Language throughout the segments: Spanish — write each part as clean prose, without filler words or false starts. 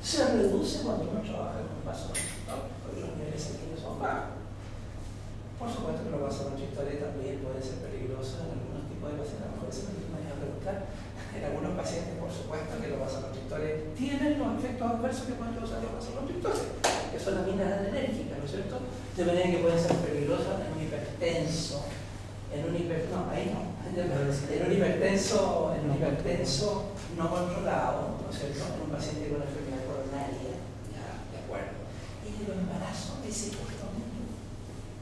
se reduce cuando uno trabaja con vasoconstrictor, porque los niveles sanguíneos son bajos. Por supuesto que los vasoconstrictores también pueden ser peligrosos en algunos tipos de pacientes. A lo mejor eso me iba a preguntar. En algunos pacientes, por supuesto, que los vasoconstrictores tienen los efectos adversos que pueden causar los vasoconstrictores, que son aminas adrenérgicas, ¿no es cierto? De manera que pueden ser peligrosas en un hipertenso, en un hipertenso no controlado, ¿no es cierto? En un paciente con enfermedad coronaria, ya, de acuerdo. Y en el embarazo ese justamente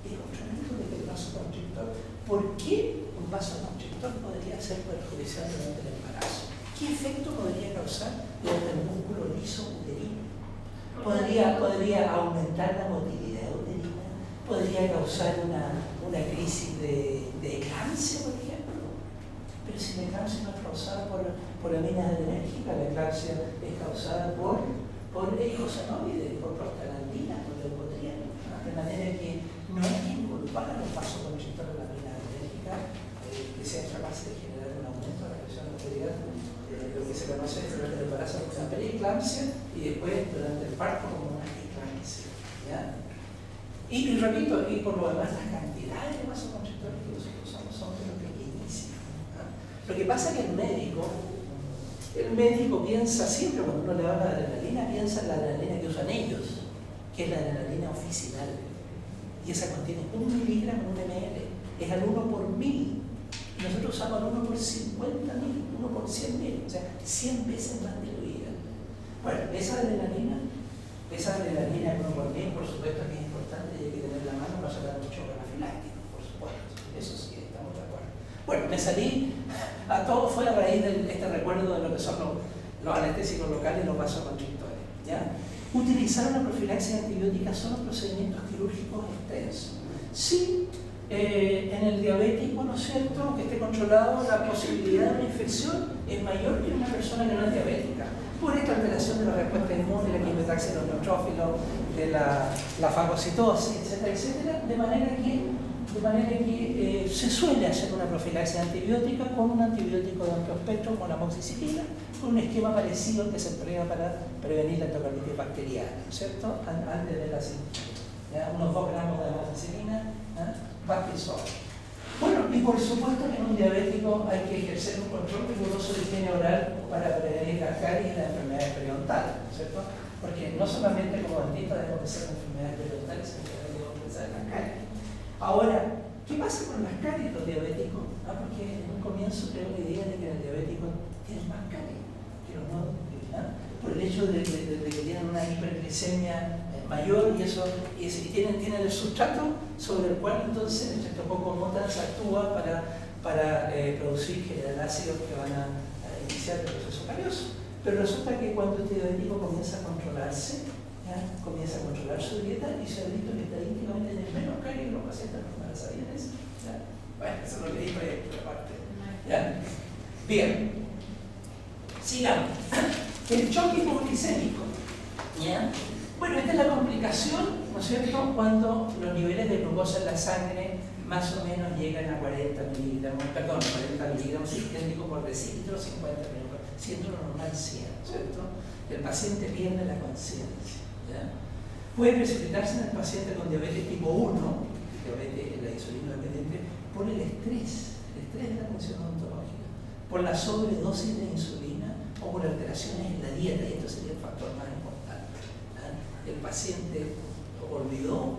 el controlamiento de que el vasoconstrictor, ¿por qué un vasoconstrictor podría ser perjudicial durante el embarazo? ¿Qué efecto podría causar durante el músculo liso uterino? ¿Podría aumentar la motilidad uterina? ¿Podría causar una crisis de eclampsia, por ejemplo? Pero si la eclampsia no es causada por aminas adrenérgicas, la eclampsia es causada por eicosanoides, por prostaglandinas, por leucotrienos, ¿no? De manera que no hay que inculpar a los vasoconstrictores de la amina adrenérgica que sean capaces de generar un aumento de la presión arterial, lo que se conoce durante el embarazo como una perieclampsia y después durante el parto como una eclampsia, ¿ya? Y repito, y por lo demás, las cantidades de vasoconstrictores que nosotros usamos son pequeñísimas, ¿no? Lo que pasa es que el médico piensa siempre, cuando uno le habla de adrenalina, piensa en la adrenalina que usan ellos, que es la adrenalina oficinal. Y esa contiene 1 miligramo en un ml, es al 1 por 1000. Y nosotros usamos al 1 por 50.000, 1 por 100.000, o sea, 100 veces más diluida. Bueno, esa adrenalina 1 por 1000, por supuesto que es importante y hay que tener la mano para sacar un choque anafiláctico, por supuesto. Eso sí, estamos de acuerdo. Bueno, me salí, a todo fue a raíz de este recuerdo de lo que son los anestésicos locales y los vasoconstrictores, ¿ya? Utilizar una profilaxis antibiótica son los procedimientos quirúrgicos extensos. Sí, en el diabético, ¿no es cierto?, aunque esté controlado, la posibilidad de una infección es mayor que en una persona que no es diabética, por esta alteración de la respuesta inmune, la quimiotaxia de los neutrófilos, de la fagocitosis, etcétera, etcétera, de manera que se suele hacer una profilaxis antibiótica con un antibiótico de amplio espectro, como la amoxicilina, con un esquema parecido al que se emplea para prevenir la endocarditis bacteriana, ¿no es cierto?, antes de la cirugía. Unos 2 gramos de amoxicilina, basta y sobra. Bueno, y por supuesto que en un diabético hay que ejercer un control riguroso de higiene oral para prevenir las caries y las enfermedades periodontales, ¿no es cierto? Porque no solamente como dentista debemos de ser enfermedades periodontales, sino que debemos pensar en las caries. Ahora, ¿qué pasa con las caries los diabéticos? Porque en un comienzo creo que digan que el diabético tiene más caries que los no, por el hecho de que tienen una hiperglicemia mayor y tienen el sustrato sobre el cual entonces el estreptococco-mutans actúa para producir generar ácidos que van a iniciar el proceso carioso. Pero resulta que cuando este diabético comienza a controlarse, comienza a controlar su dieta y se ha visto que estadísticamente tiene menos caries que los pacientes normales. ¿Sabían eso? Bueno, eso es lo que dijo ahí por parte. Bien, sigamos. El choque hipoglicémico. Bueno, esta es la complicación, ¿no es cierto?, cuando los niveles de glucosa en la sangre más o menos llegan a 40 miligramos sistémicos por decilitro, 50 minutos, siendo lo normal 100, ¿cierto? El paciente pierde la conciencia, ¿ya? Puede precipitarse en el paciente con diabetes tipo 1, diabetes, la insulina dependiente, por el estrés de la función odontológica, por la sobredosis de insulina o por alteraciones en la dieta, y esto sería el factor más importante. El paciente olvidó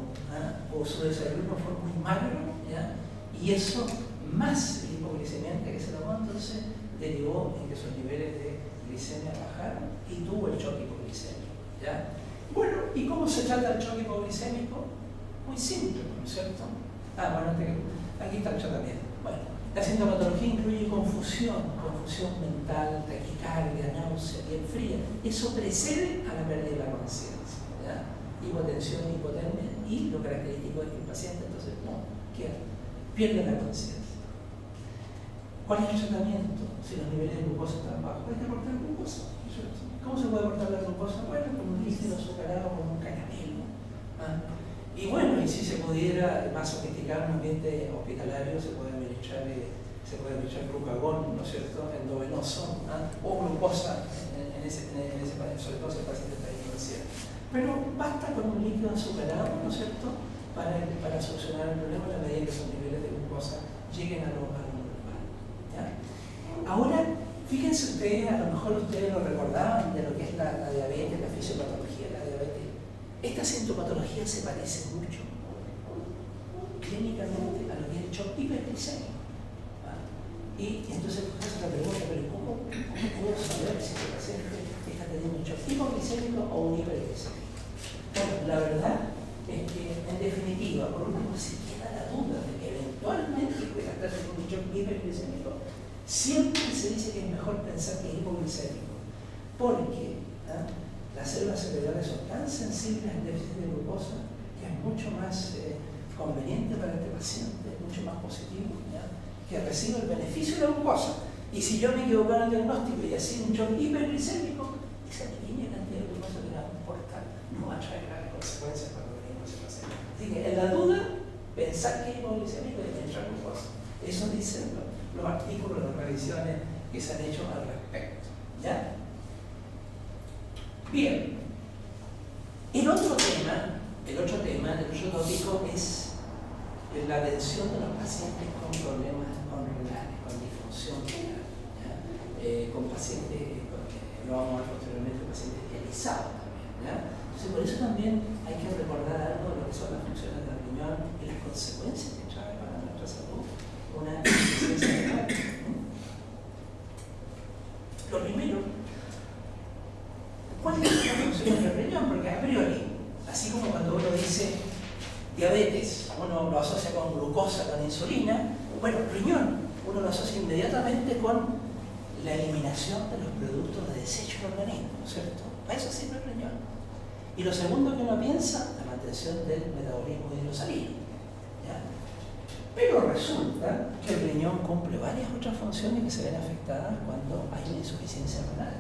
o su desayuno fue muy magro, ¿ya? Y eso más el hipoglicemia que se tomó, entonces derivó en que sus niveles de glicemia bajaron y tuvo el choque hipoglicémico, ¿ya? Bueno, ¿y cómo se trata el choque hipoglicémico? Muy simple, ¿no es cierto? Bueno, aquí está el tratamiento. Bueno, la sintomatología incluye confusión mental, taquicardia, náusea, piel fría. Eso precede a la pérdida de la conciencia, ¿ya? Hipotensión e hipotermia, y lo característico es que el paciente entonces pierde la conciencia. ¿Cuál es el tratamiento? Si los niveles de glucosa están bajos, hay que aportar glucosa. ¿Cómo se puede aportar la glucosa? Bueno, con un líquido azucarado, con un caramelo. Y bueno, y si se pudiera más sofisticar en un ambiente hospitalario, se puede administrar glucagón, ¿no es cierto?, endovenoso, o glucosa sobre todo si el paciente está inconsciente. Pero basta con un líquido azucarado, ¿no es cierto?, para solucionar el problema a la medida que sus niveles de glucosa lleguen a lo normal. ¿Ya? Ahora, fíjense ustedes, a lo mejor ustedes lo recordaban de lo que es la diabetes, la fisiopatología de la diabetes. Esta sintomatología se parece mucho clínicamente a lo que es el shock hiperglicémico. Y entonces se hace la pregunta, pero ¿cómo puedo saber si el paciente está teniendo un shock hipoglicémico o un hiperglicémico? Bueno, la verdad es que, en definitiva, por último, si queda la duda de que eventualmente pueda estar teniendo un shock hiperglicémico, siempre se dice que es mejor pensar que es hipoglicémico, porque las células cerebrales son tan sensibles al déficit de glucosa que es mucho más conveniente para este paciente, mucho más positivo, ¿ya?, que reciba el beneficio de la glucosa. Y si yo me equivoco en el diagnóstico y así un shock hiperglicémico, esa pequeña cantidad de glucosa que va a aportar no va a traer graves consecuencias para el organismo de ese paciente. Así que en la duda, pensar que es hipoglicémico y entrar glucosa. Eso dicen los artículos, las revisiones que se han hecho al respecto. ¿Ya? Bien. El otro tópico es la atención de los pacientes con problemas renales, con disfunción renal, con pacientes, lo vamos a ver posteriormente, pacientes dializados también. ¿Ya? Entonces, por eso también hay que recordar algo de lo que son las funciones del riñón y las consecuencias que trae para nuestra salud una insuficiencia renal. Lo primero, ¿cuáles son las funciones del riñón? Porque a priori, así como cuando uno dice diabetes, uno lo asocia con glucosa, con insulina. Bueno, riñón, uno lo asocia inmediatamente con la eliminación de los productos de desecho del organismo, ¿no es cierto? Para eso sirve el riñón. Y lo segundo que uno piensa, la mantención del metabolismo hidrosalino. ¿Ya? Pero resulta que el riñón cumple varias otras funciones que se ven afectadas cuando hay una insuficiencia renal.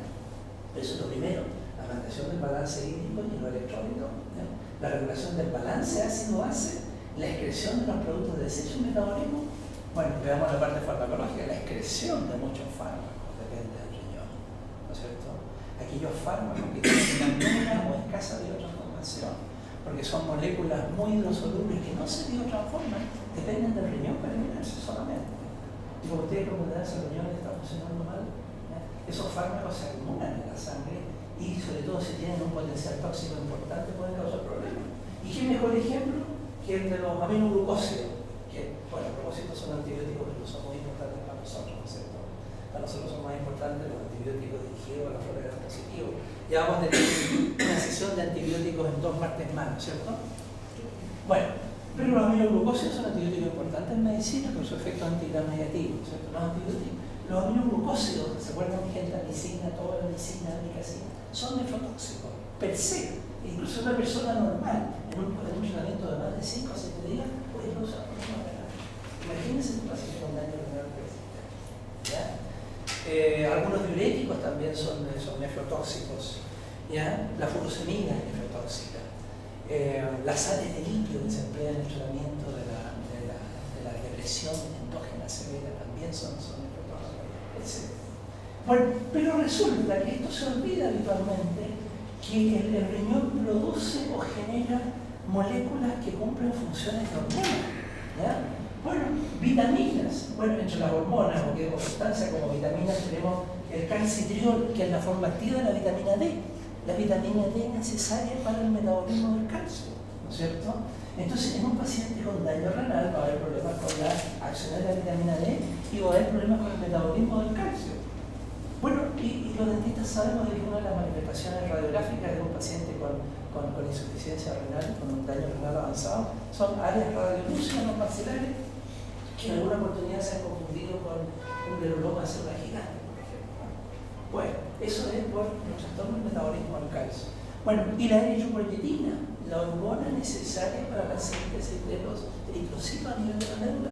Eso es lo primero, la mantención del balance hídrico y los electrolitos, ¿ya?, la regulación del balance ácido-base, la excreción de los productos de desecho y metabolismo. Bueno, veamos la parte farmacológica, la excreción de muchos fármacos depende del riñón, ¿no es cierto? Aquellos fármacos que tienen nula o escasa biotransformación, porque son moléculas muy hidrosolubles que no se biotransforman, dependen del riñón para eliminarse solamente. Y como ustedes comprenderán, si el riñón está funcionando mal, ¿ya?, esos fármacos se acumulan en la sangre y sobre todo si tienen un potencial tóxico importante pueden causar problemas. ¿Y qué mejor ejemplo que el de los aminoglucósidos? Que, bueno, a propósito son antibióticos que no son muy importantes para nosotros, ¿no es cierto? Para nosotros son más importantes los antibióticos dirigidos a la flora gram positivo. Ya vamos a tener una sesión de antibióticos en 2 martes más, ¿no es cierto? Bueno, pero los aminoglucósidos son antibióticos importantes en medicina por su efecto antigram negativo, ¿no es cierto? Los aminoglucósidos, ¿se acuerdan? Gentamicina, tobramicina, amicacina, son nefrotóxicos, per se. Incluso una persona normal, en un tratamiento de más de 5 o 7 días, puede causar problemas renales. Imagínense un paciente con daño renal persistente. Algunos diuréticos también son nefrotóxicos. ¿Ya? La furosemida es nefrotóxica. Las sales de litio que se emplean en el tratamiento de la depresión endógena severa también son nefrotóxicas, etc. Bueno, pero resulta que esto se olvida habitualmente, que el riñón produce o genera moléculas que cumplen funciones de hormonas. ¿Ya? Bueno, vitaminas. Bueno, entre las hormonas o sustancias como vitaminas tenemos el calcitriol, que es la forma activa de la vitamina D. La vitamina D es necesaria para el metabolismo del calcio, ¿no es cierto? Entonces, en un paciente con daño renal va a haber problemas con la acción de la vitamina D y va a haber problemas con el metabolismo del calcio. Bueno, y los dentistas sabemos de que una de las manifestaciones radiográficas de un paciente con insuficiencia renal, con un daño renal avanzado, son áreas radiolúcidas no maxilares que en alguna oportunidad se han confundido con un granuloma de célula gigante, por ejemplo. Bueno, eso es por los trastornos del metabolismo del calcio. Bueno, y la eritropoyetina, la hormona necesaria para la síntesis de los eritrocitos a nivel de la médula,